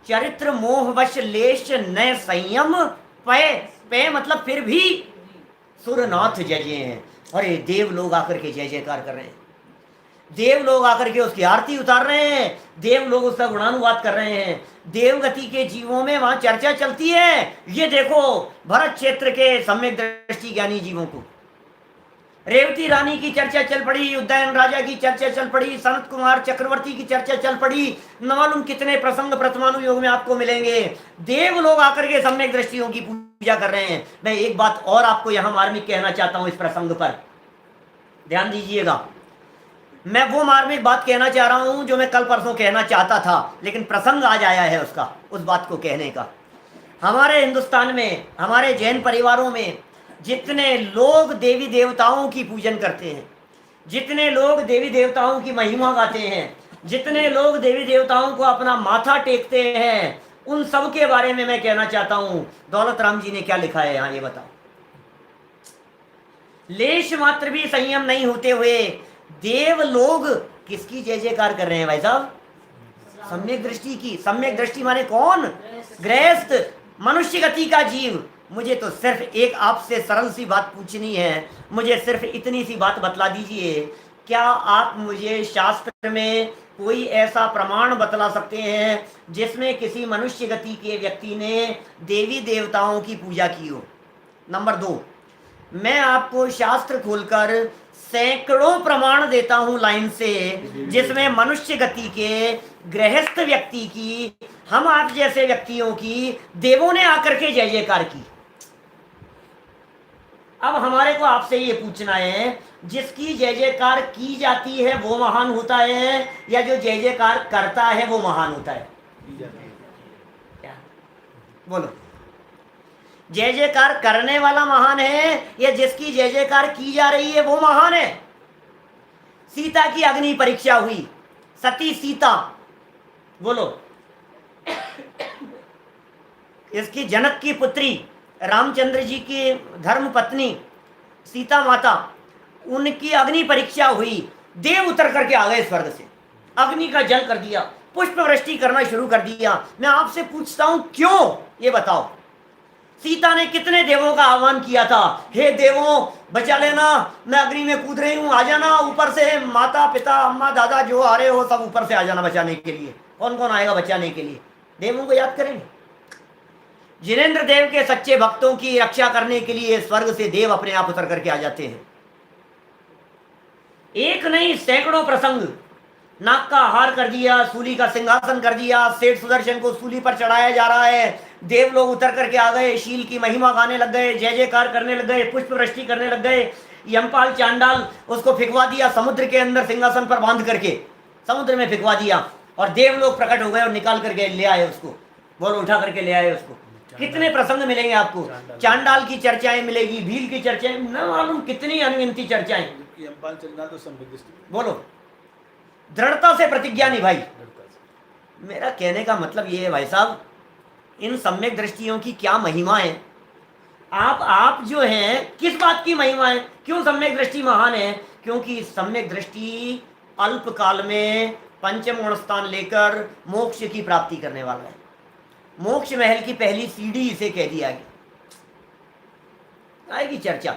चरित्र मोहवश लेश न संयम पय, पे मतलब फिर भी सुरनाथ जय जय हैं। अरे देव लोग आकर के जय जयकार कर रहे हैं, देव लोग आकर के उसकी आरती उतार रहे हैं, देव लोग उसका गुणानुवाद कर रहे हैं, देवगति के जीवों में वहां चर्चा चलती है। ये देखो भरत क्षेत्र के सम्यक दृष्टि ज्ञानी जीवों को, रेवती रानी की चर्चा चल पड़ी, उदयन राजा की चर्चा चल पड़ी, सनत कुमार चक्रवर्ती की चर्चा चल पड़ी, न मालूम कितने प्रसंग प्रथमानु योग में आपको मिलेंगे। देव लोग आकर के सम्यक दृष्टियों की पूजा कर रहे हैं। मैं एक बात और आपको यहां मार्मिक कहना चाहता हूं, इस प्रसंग पर ध्यान दीजिएगा। मैं वो मार्मिक बात कहना चाह रहा हूं जो मैं कल परसों कहना चाहता था, लेकिन प्रसंग आज आया है उसका, उस बात को कहने का। हमारे हिंदुस्तान में, हमारे जैन परिवारों में जितने लोग देवी देवताओं की पूजन करते हैं, जितने लोग देवी देवताओं की महिमा गाते हैं, जितने लोग देवी देवताओं को अपना माथा टेकते हैं, उन सब के बारे में मैं कहना चाहता हूं। दौलत राम जी ने क्या लिखा है यहां, ये बताओ। लेश मात्र भी संयम नहीं होते हुए देव लोग किसकी जय जयकार कर रहे हैं भाई साहब? सम्यक दृष्टि की। सम्यक दृष्टि माने कौन? गृहस्थ, मनुष्य गति का जीव। मुझे तो सिर्फ एक आपसे सरल सी बात पूछनी है, मुझे सिर्फ इतनी सी बात बतला दीजिए, क्या आप मुझे शास्त्र में कोई ऐसा प्रमाण बतला सकते हैं जिसमें किसी मनुष्य गति के व्यक्ति ने देवी देवताओं की पूजा की हो? नंबर 2, मैं आपको शास्त्र खोलकर सैकड़ों प्रमाण देता हूं लाइन से, जिसमें मनुष्य गति के गृहस्थ व्यक्ति की, हम आप जैसे व्यक्तियों की देवों ने आकर के जय जयकार की। अब हमारे को आपसे ये पूछना है, जिसकी जय जयकार की जाती है वो महान होता है या जो जय जयकार करता है वो महान होता है? क्या बोलो, जय जयकार करने वाला महान है या जिसकी जय जयकार की जा रही है वो महान है? सीता की अग्नि परीक्षा हुई, सती सीता, बोलो, इसकी जनक की पुत्री, रामचंद्र जी की धर्म पत्नी सीता माता, उनकी अग्नि परीक्षा हुई। देव उतर करके आ गए स्वर्ग से, अग्नि का जल कर दिया, पुष्प वृष्टि करना शुरू कर दिया। मैं आपसे पूछता हूं क्यों, ये बताओ। सीता ने कितने देवों का आह्वान किया था, हे देवों बचा लेना, मैं अग्नि में कूद रही हूं, आ जाना ऊपर से, माता पिता अम्मा दादा जो आ रहे हो सब ऊपर से आ जाना बचाने के लिए। कौन कौन आएगा बचाने के लिए? देवों को याद करेंगे। जिनेंद्र देव के सच्चे भक्तों की रक्षा करने के लिए स्वर्ग से देव अपने आप उतर करके आ जाते हैं। एक नहीं सैकड़ों प्रसंग, नाक का हार कर दिया, सूली का सिंहासन कर दिया, सेठ सुदर्शन को सूली पर चढ़ाया जा रहा है, देव लोग उतर करके आ गए, शील की महिमा गाने लग गए, जय जयकार करने लग गए, पुष्प वृष्टि करने लग गए। यमपाल चांडाल उसको फिकवा दिया समुद्र के अंदर, सिंहासन पर बांध करके समुद्र में फिकवा दिया, और देव लोग प्रकट हो गए और निकाल करके ले आए उसको, बोलो उठा करके ले आए उसको। कितने प्रसंग मिलेंगे आपको? चांडाल की चर्चाएं मिलेगी, भील की चर्चाएं, न मालूम कितनी अनगिनती चर्चाएं। बोलो, दृढ़ता से प्रतिज्ञा निभाई। मेरा कहने का मतलब ये है भाई साहब, इन सम्यक दृष्टियों की क्या महिमा है। आप जो हैं किस बात की महिमा है? क्यों सम्यक दृष्टि महान है? क्योंकि सम्यक दृष्टि अल्प काल में पंचम गुण स्थान लेकर मोक्ष की प्राप्ति करने वाला है। मोक्ष महल की पहली सीढ़ी इसे कह दिया गया। आएगी चर्चा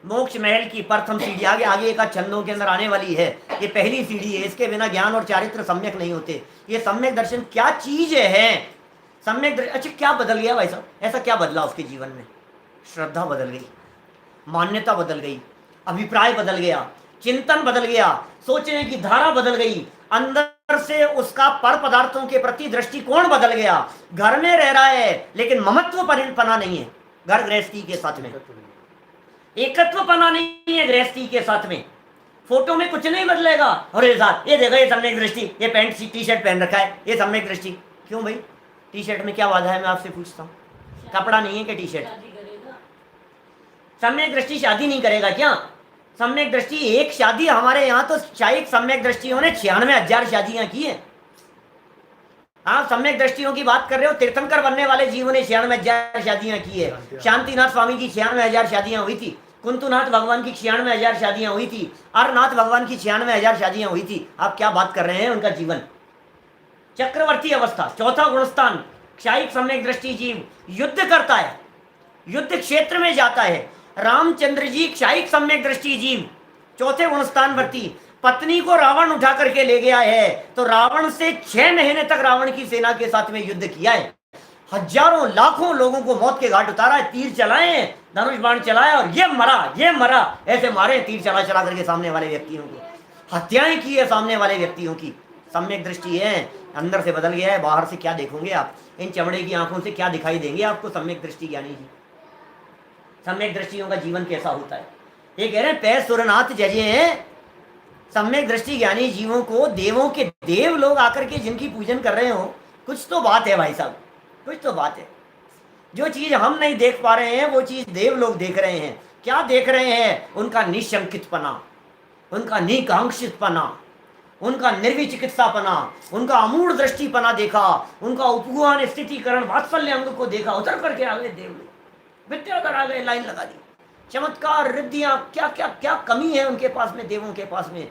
मोक्ष महल की प्रथम सीढ़ी, आगे आगे एक छंदों के अंदर आने वाली है। ये पहली सीढ़ी है, इसके बिना ज्ञान और चारित्र सम्यक नहीं होते। ये सम्यक दर्शन क्या चीज है? सम्यक दर्शन, अच्छा क्या बदल गया भाई साहब? ऐसा क्या बदला उसके जीवन में? श्रद्धा बदल गई, मान्यता बदल गई, अभिप्राय बदल गया, चिंतन बदल गया, सोचने की धारा बदल गई, अंदर से उसका पर पदार्थों के प्रति दृष्टिकोण बदल गया। घर में रह रहा है लेकिन ममत्व पना नहीं है घर गृहस्थी के साथ में, एकत्व पना नहीं है गृहस्थी के साथ में। फोटो में कुछ नहीं बदलेगा, अरे साहब ये देखो ये सम्यक दृष्टि, ये पैंट टी शर्ट पहन रखा है, ये सम्यक दृष्टि। क्यों भाई, टी शर्ट में क्या बाधा है? मैं आपसे पूछता हूँ, कपड़ा नहीं है क्या टी शर्ट? सम्यक दृष्टि शादी नहीं करेगा क्या? सम्यक दृष्टि एक शादी, हमारे यहाँ तो शायद सम्यक दृष्टियों ने 96,000 शादियां की है। हाँ, सम्यक दृष्टियों की बात कर रहे हो, तीर्थंकर बनने वाले जीवों ने 96,000 शादियां की है। शांतिनाथ स्वामी की 96,000 शादियां हुई थी, कुंतुनाथ भगवान की 96,000 शादियां हुई थी, अरनाथ भगवान की 96,000 शादियां हुई थी। आप क्या बात कर रहे हैं उनका जीवन? चक्रवर्ती अवस्था, चौथा गुणस्थान क्षायिक सम्यक दृष्टि जीव युद्ध करता है, युद्ध क्षेत्र में जाता है। रामचंद्र जी क्षायिक सम्यक दृष्टि जीव, चौथे गुणस्थान वर्ती। पत्नी को रावण उठा करके ले गया है, तो रावण से 6 महीने तक रावण की सेना के साथ में युद्ध किया है, हजारों लाखों लोगों को मौत के घाट उतारा है, तीर चलाए हैं, धनुष बाण चलाया और ये मरा, ऐसे मारे तीर चला चला करके सामने वाले व्यक्तियों को, हत्याएं की है सामने वाले व्यक्तियों की। सम्यक दृष्टि है, अंदर से बदल गया है, बाहर से क्या देखोगे आप, इन चमड़े की आंखों से क्या दिखाई देंगे आपको सम्यक दृष्टि ज्ञानी जी। सम्यक दृष्टियों का जीवन कैसा होता है, ये कह रहे हैं पै सुरनाथ जजे हैं। सम्यक दृष्टि ज्ञानी जीवों को देवों के देव लोग आकर के जिनकी पूजन कर रहे हो, कुछ तो बात है भाई साहब, कुछ तो बात है। जो चीज हम नहीं देख पा रहे हैं वो चीज देव लोग देख रहे हैं। क्या देख रहे हैं? उनका निशंकितपना, उनका निकांक्षितपना, उनका निर्विचिकित्सापना, उनका अमूढ़ दृष्टिपना देखा, उनका उपगुहान स्थितिकरण वात्सल्य अंग को देखा, उतर करके आ गए देव लोग, विद्याधर आ गए, लाइन लगा दी। चमत्कार, रिद्धियां, क्या क्या क्या कमी है उनके पास में, देवों के पास में।